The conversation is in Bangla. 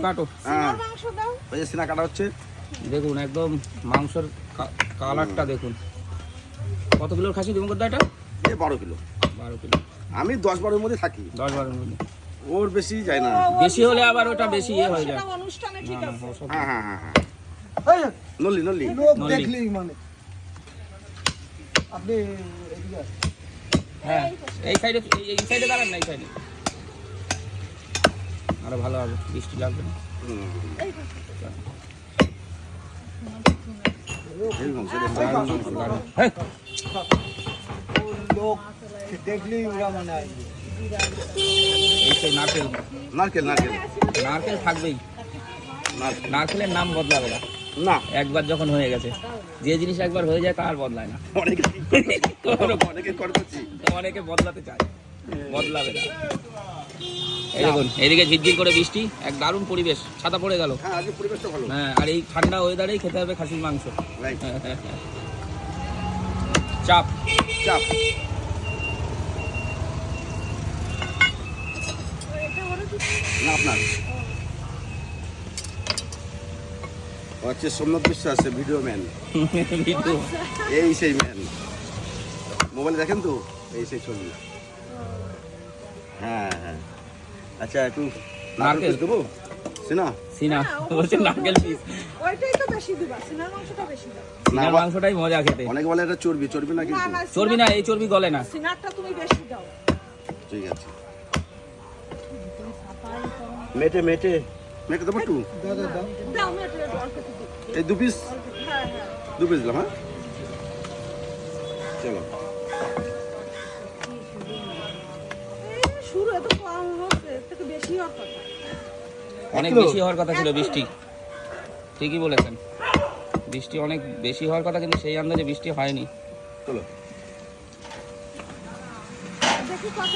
কাটো। হ্যাঁ ওই যে সিনা কাটা হচ্ছে। দেখুন একদম মাংসের কালারটা দেখুন। কত কিলোর খাসি দেবো কোথায় এটা? এই 12 কিলো। 12 কিলো। আমি 10-12 এর মধ্যে থাকি। 10-12 মধ্যে। ওর বেশি যায় না। বেশি হলে আবার ওটা বেশি ইয়ে হয়ে যায়। অনুষ্ঠানে ঠিক আছে। হ্যাঁ হ্যাঁ হ্যাঁ হ্যাঁ। নল্লি নল্লি। লোক দেখলেই মানে আপনি এদিকে আসুন। হ্যাঁ এই সাইডে দাঁড়ান না, এই সাইডে আরো ভালো হবে, বৃষ্টি লাগবে না। হ্যাঁ লোক দেখলেই ওরা মানে আসবে। এই সেই নারকেল নারকেল নারকেল নারকেল থাকবেই। নারকেলের নাম বদলাবে না, না একবার যখন হয়ে গেছে। যে জিনিস একবার হয়ে যায় তার বদলায় না। অনেকে করছি। অনেকে বদলাতে চায়, বদলাবে না। এই দেখুন এদিকে ঝিরঝির করে বৃষ্টি, এক দারুণ পরিবেশ, ছাতা পড়ে গেল। হ্যাঁ আজকে পরিবেশটা ভালো। হ্যাঁ আর এই ঠান্ডা ওয়েদারেই খেতে হবে খাসির মাংস। রাইট। চাপ চাপ। না আপনার ও হচ্ছে সোমনাথ বিশ্বাস, ভিডিও ম্যান। ভিডিও। এই সেই ম্যান, মোবাইলে দেখেন তো, এই সেই ছবি। হ্যাঁ হ্যাঁ আচ্ছা একটু নারকেল দেবো সিনা। সিনা বলছে নারকেল পিস। ওইটাই তো বেশি দিবা, সিনার মাংসটা বেশি দাও। সিনার মাংসটাই মজা খেতে। অনেকে বলে এটা চর্বি, চর্বি না কিন্তু। চর্বি না, এই চর্বি গলে না। সিনারটা তুমি বেশি দাও। ঠিক আছে। মেটে মেটে মেটে দেবো একটু। দাও দাও দাও। দাও মেটে অল্প একটু দিও। এই 2 পিস, হ্যাঁ হ্যাঁ 2 পিস দিলাম। হ্যাঁ চলো। শুরু এত কম হচ্ছে, এর থেকে বেশি হওয়ার কথা। অনেক বেশি হওয়ার কথা ছিল বৃষ্টি, ঠিকই বলেছেন। বৃষ্টি অনেক বেশি হওয়ার কথা, কিন্তু সেই আন্দাজে বৃষ্টি হয়নি। চলো। দেখি কত